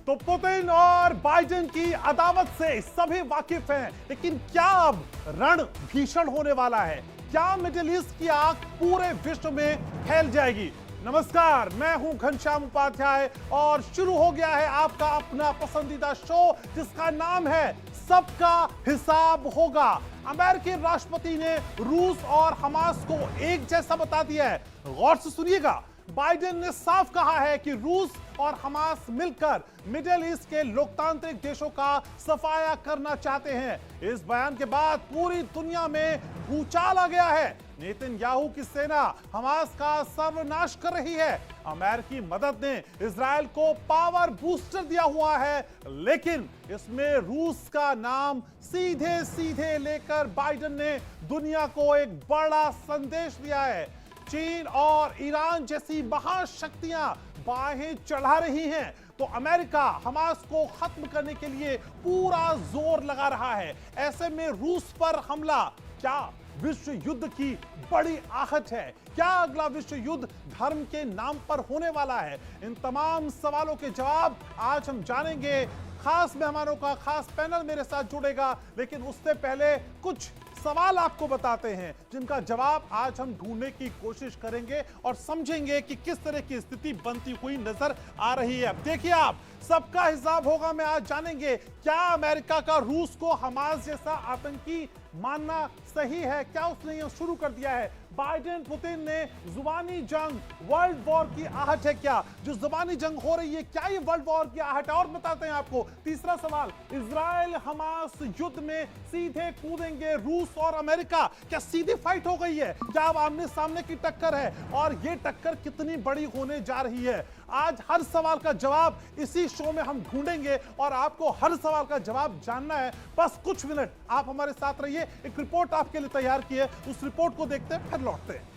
तो पुतिन और बाइडेन की अदावत से सभी वाकिफ हैं, लेकिन क्या अब रण भीषण होने वाला है? क्या मिडिल ईस्ट की आग पूरे विश्व में फैल जाएगी? नमस्कार, मैं हूं घनश्याम उपाध्याय और शुरू हो गया है आपका अपना पसंदीदा शो जिसका नाम है सबका हिसाब होगा। अमेरिकी राष्ट्रपति ने रूस और हमास को एक जैसा बता दिया है। गौर से सुनिएगा, बाइडेन ने साफ कहा है कि रूस और हमास मिलकर मिडिल ईस्ट के लोकतांत्रिक देशों का सफाया करना चाहते हैं। इस बयान के बाद पूरी दुनिया में भूचाल आ गया है। नेतन्याहू की सेना हमास का सर्वनाश कर रही है। अमेरिकी मदद ने इजराइल को पावर बूस्टर दिया हुआ है, लेकिन इसमें रूस का नाम सीधे सीधे लेकर बाइडेन ने दुनिया को एक बड़ा संदेश दिया है। चीन और ईरान जैसी महाशक्तियां बाहें चढ़ा रही हैं, तो अमेरिका हमास को खत्म करने के लिए पूरा जोर लगा रहा है। ऐसे में रूस पर हमला क्या विश्व युद्ध की बड़ी आहट है? क्या अगला विश्व युद्ध धर्म के नाम पर होने वाला है? इन तमाम सवालों के जवाब आज हम जानेंगे। खास मेहमानों का खास पैनल मेरे साथ जुड़ेगा, लेकिन उससे पहले कुछ सवाल आपको बताते हैं जिनका जवाब आज हम ढूंढने की कोशिश करेंगे और समझेंगे कि किस तरह की स्थिति बनती हुई नजर आ रही है। अब देखिए, आप सबका हिसाब होगा में आज जानेंगे, क्या अमेरिका का रूस को हमास जैसा आतंकी मानना सही है? क्या उसने यह शुरू कर दिया है? बाइडेन पुतिन ने जुबानी जंग, वर्ल्ड वॉर की आहट है क्या? जो जुबानी जंग हो रही है, क्या ये वर्ल्ड वॉर की आहट है? और बताते हैं आपको। तीसरा सवाल, इजराइल हमास युद्ध में सीधे कूदेंगे रूस और अमेरिका? क्या सीधी फाइट हो गई है? क्या अब आमने सामने की टक्कर है? और ये टक्कर कितनी बड़ी होने जा रही है? आज हर सवाल का जवाब इसी शो में हम ढूंढेंगे और आपको हर सवाल का जवाब जानना है। बस कुछ मिनट आप हमारे साथ रहिए। एक रिपोर्ट आपके लिए तैयार की है, उस रिपोर्ट को देखते हैं, फिर लौटते हैं।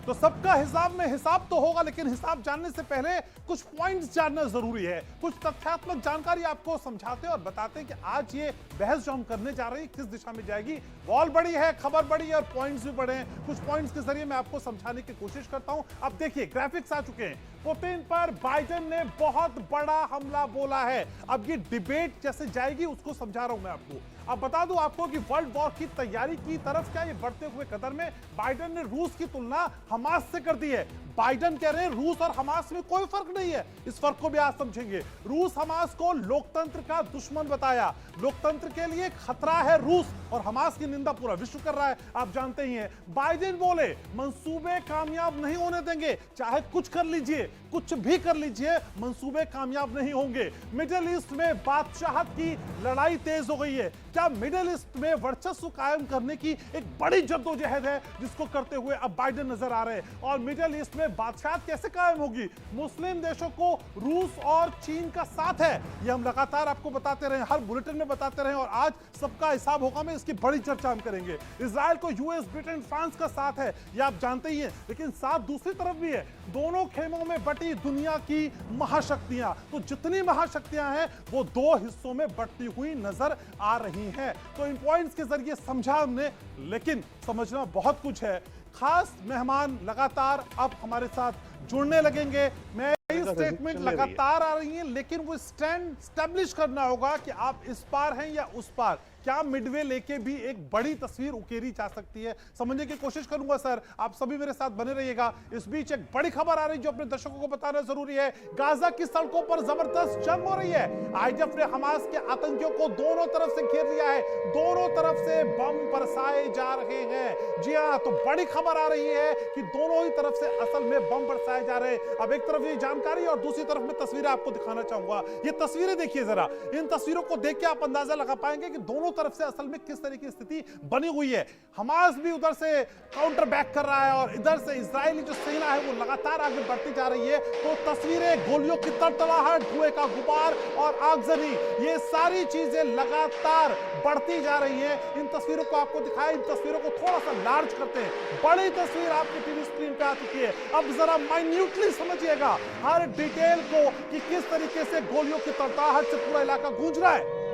तो सबका हिसाब में हिसाब तो होगा, लेकिन हिसाब जानने से पहले कुछ पॉइंट्स जानना जरूरी है। कुछ तथ्यात्मक जानकारी आपको समझाते और बताते हैं कि आज ये बहस जो हम करने जा रहे हैं किस दिशा में जाएगी। वॉल बड़ी है, खबर बड़ी है और पॉइंट्स भी बड़े हैं। कुछ पॉइंट्स के जरिए मैं आपको समझाने की कोशिश करता हूं। अब देखिए, ग्राफिक्स आ चुके हैं। पुतिन पर बाइडेन ने बहुत बड़ा हमला बोला है। अब ये डिबेट कैसे जाएगी उसको समझा रहा हूं मैं आपको। अब बता दूं आपको कि वर्ल्ड वॉर की तैयारी की तरफ क्या ये बढ़ते हुए कदम में बाइडेन ने रूस की तुलना हमास से कर दी है। बाइडेन कह रहे हैं रूस और हमास में कोई फर्क नहीं है। इस फर्क को भी आज समझेंगे। रूस हमास को लोकतंत्र का दुश्मन बताया। लोकतंत्र के लिए खतरा है रूस, और हमास की निंदा पूरा विश्व कर रहा है, आप जानते ही हैं। बाइडेन बोले मंसूबे कामयाब नहीं होने देंगे, चाहे कुछ कर लीजिए, कुछ भी कर लीजिए, मंसूबे कामयाब नहीं होंगे। मिडिल ईस्ट में बादशाहत की लड़ाई तेज हो गई है। क्या मिडिल ईस्ट में वर्चस्व कायम करने की एक बड़ी जद्दोजहद है जिसको करते हुए अब बाइडेन नजर आ रहे हैं? और मिडिल ईस्ट में बादशाहत कैसे कायम होगी? मुस्लिम देशों को रूस और चीन का साथ है, ये हम लगातार आपको बताते रहे, हर बुलेटिन में बताते रहे, और आज सबका हिसाब होगा में इसकी बड़ी चर्चा हम करेंगे। इजराइल को यूएस, ब्रिटेन, फ्रांस का साथ है, ये आप जानते ही हैं, लेकिन साथ दूसरी तरफ भी है। दोनों खेमों में बटी दुनिया की महाशक्तियां, तो जितनी महाशक्तियां हैं वो दो हिस्सों में बटती हुई नजर आ रही हैं। तो इन पॉइंट्स के जरिए समझा हमने, लेकिन समझना बहुत कुछ है। खास मेहमान लगातार अब हमारे साथ जुड़ने लगेंगे। मैं स्टेटमेंट लगातार आ रही है, लेकिन वो स्टैंड स्टैब्लिश करना होगा कि आप इस पार हैं या उस पार। क्या मिडवे लेके भी एक बड़ी तस्वीर उकेरी जा सकती है? समझने की कोशिश करूंगा सर, आप सभी मेरे साथ बने रहिएगा। इस बीच एक बड़ी खबर आ रही है जो अपने दर्शकों को बताना जरूरी है। गाजा की सड़कों पर जबरदस्त जंग हो रही है। आईडीएफ ने हमास के आतंकियों को दोनों तरफ से घेर लिया है। दोनों तरफ से बम बरसाए जा रहे हैं। जी हाँ, तो बड़ी खबर आ रही है कि दोनों ही तरफ से असल में बम बरसाए जा रहे हैं। अब एक तरफ ये जानकारी और दूसरी तरफ में तस्वीरें आपको दिखाना चाहूंगा। ये तस्वीरें देखिए जरा, इन तस्वीरों को देख के आप अंदाजा लगा पाएंगे कि दोनों तरफ से असल में किस तरह की स्थिति बनी हुई है। हमास भी उधर से काउंटर बैक कर रहा है और इधर से इजरायली जो सेना है वो लगातार आगे बढ़ती जा रही है। तो तस्वीरें, गोलियों की तड़तड़ाहट, धुएं का गुबार और आगजनी, ये सारी चीजें लगातार बढ़ती जा रही हैं। इन तस्वीरों को आपको दिखाएं, इन तस्वीरों को थोड़ा सा लार्ज करते हैं। बड़ी तस्वीर आपकी टीवी स्क्रीन पे आ चुकी है। अब जरा माइन्यूटली समझिएगा हर डिटेल को कि किस तरीके से गोलियों की तड़तड़ाहट से पूरा इलाका गूंज रहा है।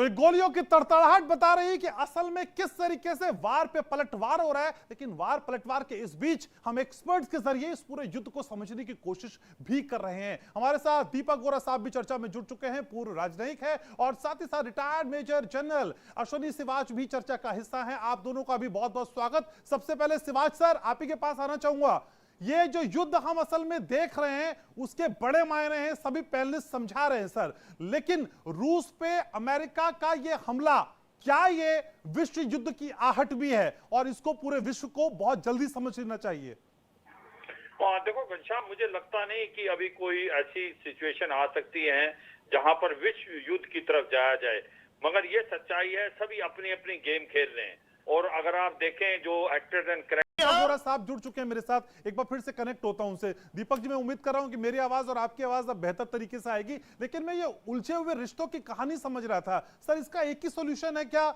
तो गोलियों की तड़तड़ाहट बता रही है कि असल में किस तरीके से वार पे पलटवार हो रहा है। लेकिन वार पलटवार के इस बीच हम एक्सपर्ट्स के जरिए इस पूरे युद्ध को समझने की कोशिश भी कर रहे हैं। हमारे साथ दीपक गोरा साहब भी चर्चा में जुड़ चुके हैं, पूर्व राजनयिक है, और साथ ही साथ retired major general Ashwani Siwach भी चर्चा का हिस्सा है। आप दोनों का भी बहुत बहुत स्वागत। सबसे पहले सिवाच सर, आप ही के पास आना चाहूंगा। ये जो युद्ध हम असल में देख रहे हैं उसके बड़े मायने हैं, सभी पैनलिस्ट समझा रहे हैं सर, लेकिन रूस पे अमेरिका का ये हमला, क्या ये विश्व युद्ध की आहट भी है और इसको पूरे विश्व को बहुत जल्दी समझ लेना चाहिए? देखो घनश्याम, मुझे लगता नहीं कि अभी कोई ऐसी सिचुएशन आ सकती है जहां पर विश्व युद्ध की तरफ जाया जाए, मगर ये सच्चाई है सभी अपनी अपनी गेम खेल रहे हैं। और अगर आप देखें जो एक्टर्स एंड गोरा साहब जुड़ चुके हैं मेरे साथ, एक बार फिर से कनेक्ट होता हूं उनसे। दीपक जी, मैं उम्मीद कर रहा हूं कि मेरी आवाज और आपकी आवाज अब बेहतर तरीके से आएगी, लेकिन मैं ये उलझे हुए रिश्तों की कहानी समझ रहा था सर। इसका एक ही सॉल्यूशन है क्या?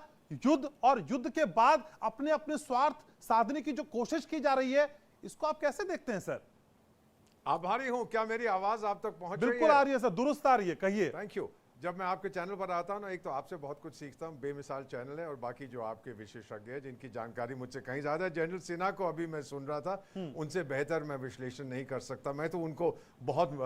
युद्ध और युद्ध के बाद अपने अपने स्वार्थ साधने की जो कोशिश की जा रही है, इसको आप कैसे देखते हैं सर? आभारी हूं। क्या मेरी आवाज आप तक पहुंच रही है? बिल्कुल आ रही है सर, दुरुस्त आ रही है, कहिए। Thank you. जब मैं आपके चैनल पर आता हूं ना, एक तो आपसे बहुत कुछ सीखता हूं, बेमिसाल चैनल है, और बाकी जो आपके विशेषज्ञ हैं जिनकी जानकारी मुझसे कहीं ज्यादा है। जनरल सिन्हा को अभी मैं सुन रहा था, उनसे बेहतर मैं विश्लेषण नहीं कर सकता। मैं तो उनको बहुत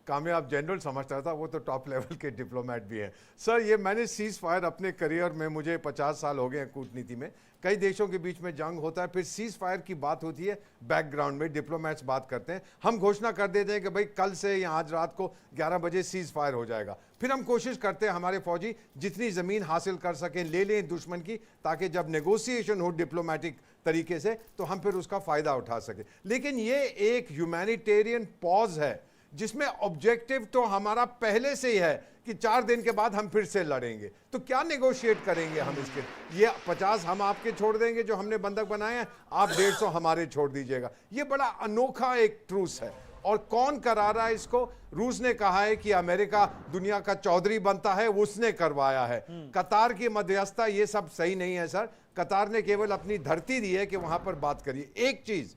कामयाब जनरल समझता था, वो तो टॉप लेवल के डिप्लोमेट भी हैं। सर, ये मैंने सीज फायर अपने करियर में, मुझे 50 साल हो गए हैं कूटनीति में, कई देशों के बीच में जंग होता है, फिर सीज फायर की बात होती है, बैकग्राउंड में डिप्लोमेट्स बात करते हैं, हम घोषणा कर देते हैं कि भाई कल से या आज रात को 11 बजे सीज फायर हो जाएगा। फिर हम कोशिश करते हैं हमारे फौजी जितनी जमीन हासिल कर सकें ले लें दुश्मन की, ताकि जब नेगोशिएशन हो डिप्लोमेटिक तरीके से तो हम फिर उसका फायदा उठा सके। लेकिन ये एक ह्यूमैनिटेरियन पॉज है जिसमें ऑब्जेक्टिव तो हमारा पहले से ही है कि 4 दिन के बाद हम फिर से लड़ेंगे। तो क्या नेगोशिएट करेंगे हम इसके? ये 50 हम आपके छोड़ देंगे जो हमने बंधक बनाए हैं, आप 150 हमारे छोड़ दीजिएगा। ये बड़ा अनोखा एक ट्रूस है। और कौन करा रहा है इसको? रूस ने कहा है कि अमेरिका दुनिया का चौधरी बनता है, उसने करवाया है। कतार की मध्यस्थता, ये सब सही नहीं है सर। कतार ने केवल अपनी धरती दी है कि वहां पर बात करिए। एक चीज,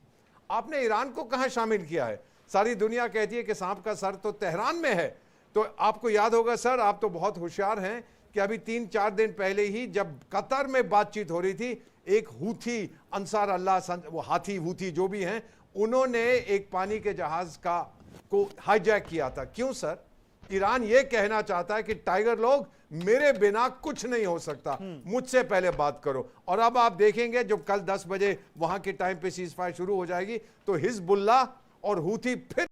आपने ईरान को कहां शामिल किया है? सारी दुनिया कहती है कि सांप का सर तो तेहरान में है। तो आपको याद होगा सर, आप तो बहुत होशियार हैं, कि अभी 3-4 दिन पहले ही जब कतर में बातचीत हो रही थी, एक हूथी अंसार अल्लाह, वो हाथी हूथी जो भी हैं, उन्होंने एक पानी के जहाज को हाईजैक किया था। क्यों सर? ईरान ये कहना चाहता है कि टाइगर लोग, मेरे बिना कुछ नहीं हो सकता, मुझसे पहले बात करो। और अब आप देखेंगे जब कल 10 बजे वहां के टाइम पे सीज फायर शुरू हो जाएगी तो हिजबुल्लाह और हूथी फिर